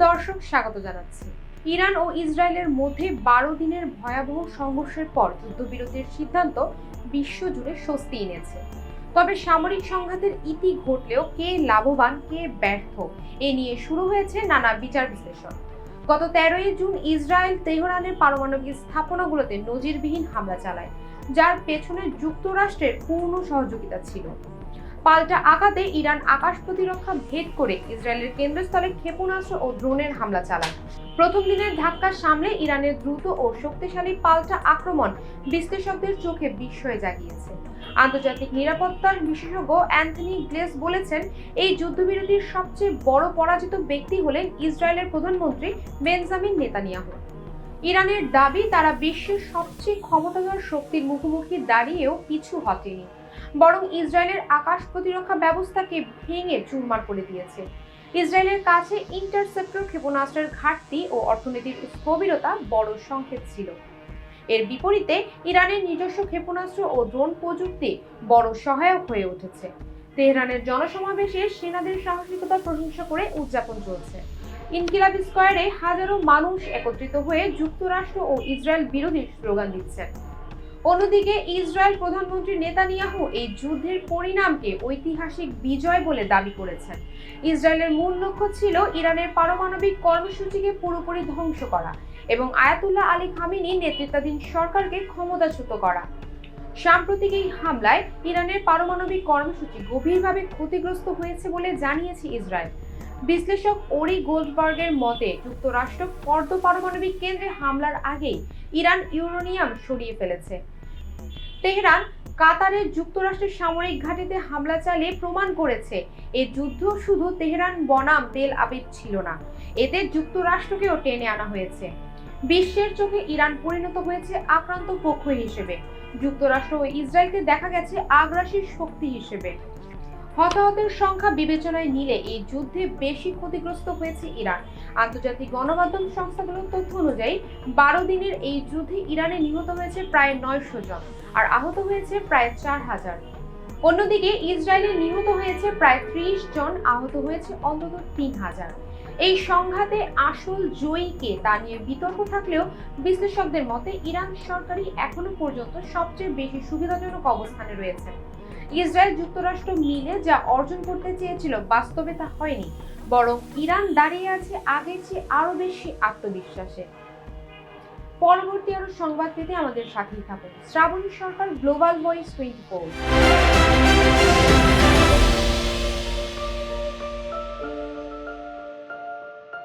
দর্শক, স্বাগত জানাচ্ছি। ইরান ও ইসরায়েলের মধ্যে 12 দিনের ভয়াবহ সংঘর্ষের পর যুদ্ধবিরতির সিদ্ধান্ত বিশ্বজুড়ে স্বস্তি এনেছে। তবে সামরিক সংঘাতের ইতি ঘটলেও কে লাভবান কে ব্যর্থ এ নিয়ে শুরু হয়েছে নানা বিচার বিশ্লেষণ। গত 13ই জুন ইসরায়েল তেহরানের পারমাণবিক স্থাপনাগুলোতে নজিরবিহীন হামলা চালায়, যার পেছনে যুক্তরাষ্ট্রের পূর্ণ সহযোগিতা ছিল। পাল্টা আঘাতে ইরান আকাশ প্রতিরক্ষা ভেদ করে ইসরায়েলের কেন্দ্রস্থলে ক্ষেপণাস্ত্র ও ড্রোনের হামলা চালায়। প্রথম দিনের ধাক্কা সামলে ইরানের দ্রুত ও শক্তিশালী পাল্টা আক্রমণ বিশ্লেষকদের চোখে বিস্ময় জাগিয়েছে। আন্তর্জাতিক নিরাপত্তার বিশেষজ্ঞ অ্যান্থনি গ্লেস বলেছেন, এই যুদ্ধবিরতির সবচেয়ে বড় পরাজিত ব্যক্তি হলেন ইসরায়েলের প্রধানমন্ত্রী বেঞ্জামিন নেতানিয়াহু। ইরানের দাবি, তারা বিশ্বের সবচেয়ে ক্ষমতাধর শক্তির মুখোমুখি দাঁড়িয়েও পিছু হটেনি, বরং ইসরায়েলের আকাশ প্রতিরক্ষা ব্যবস্থাকে ভেঙে চুরমার করে দিয়েছে। ইসরায়েলের কাছে ইন্টারসেপ্টর ক্ষেপণাস্ত্রের ঘাটতি ও অর্থনীতির স্থবিরতা বড় সংকেত ছিল। এর বিপরীতে ইরানের নিজস্ব ক্ষেপণাস্ত্র ও ড্রোন প্রযুক্তি বড় সহায়ক হয়ে উঠেছে। তেহরানের জনসমাবেশে সেনাদের সাহসিকতার প্রশংসা করে উদযাপন চলছে। ইনকিলাব স্কয়ারে হাজারো মানুষ একত্রিত হয়ে যুক্তরাষ্ট্র ও ইসরায়েল বিরোধী স্লোগান দিচ্ছেন। অন্যদিকে ইসরায়েল প্রধানমন্ত্রী নেতানিয়াহু এই যুদ্ধের পরিণামকে ঐতিহাসিক বিজয় বলে দাবি করেছেন। ইসরায়েলের মূল লক্ষ্য ছিল ইরানের পারমাণবিক কর্মসূচিকে পুরোপুরি ধ্বংস করা এবং আয়াতুল্লাহ আলী খামেনি নেতৃত্বাধীন সরকারকে ক্ষমতাচ্যুত করা। সাম্প্রতিক এই হামলায় ইরানের পারমাণবিক কর্মসূচি গভীরভাবে ক্ষতিগ্রস্ত হয়েছে বলে জানিয়েছে ইসরায়েল। বিশ্লেষক ওরি গোল্ডবার্গের মতে, যুক্তরাষ্ট্র ফর্দ পারমাণবিক কেন্দ্রে হামলার আগেই ইরান ইউরেনিয়াম সরিয়ে ফেলেছে। তেহরান কাতারের যুক্তরাষ্ট্রের সামরিক ঘাঁটিতে হামলা চালিয়ে প্রমাণ করেছে এই যুদ্ধ শুধু তেহরান বনাম তেল আবিব ছিল না, এতে যুক্তরাষ্ট্রকেও টেনে আনা হয়েছে। বিশ্বের চোখে ইরান পরিণত হয়েছে আক্রান্ত পক্ষ হিসেবে। যুক্তরাষ্ট্র ও ইসরায়েলকে দেখা গেছে আগ্রাসী শক্তি হিসেবে। হতাহতের সংখ্যা বিবেচনায় নিলে এই যুদ্ধে বেশি ক্ষতিগ্রস্ত হয়েছে ইরান। আন্তর্জাতিক গণমাধ্যম সংস্থাগুলোর তথ্য অনুযায়ী 12 দিনের এই যুদ্ধে ইরানে নিহত হয়েছে প্রায় 900 জন আর আহত হয়েছে প্রায় 4000। অন্যদিকে ইসরায়েলে নিহত হয়েছে প্রায় 30 জন, আহত হয়েছে অন্তত 3000। এই সংঘাতে আসল জয়ী কে তা নিয়ে বিতর্ক থাকলেও বিশ্লেষকদের মতে ইরান সরকারই এখনো পর্যন্ত সবচেয়ে বেশি সুবিধাজনক অবস্থানে রয়েছে। ইসরায়েল যুক্তরাষ্ট্র মিলে যা অর্জন করতে চেয়েছিল বাস্তবে তা হয়নি, বরং ইরান দাঁড়িয়ে আছে আগের চেয়ে আরো বেশি আত্মবিশ্বাসে। পরবর্তী আরো সংবাদ পেতে আমাদের সাথেই থাকুন। শ্রাবণী সরকার, গ্লোবাল ভয়েস 24।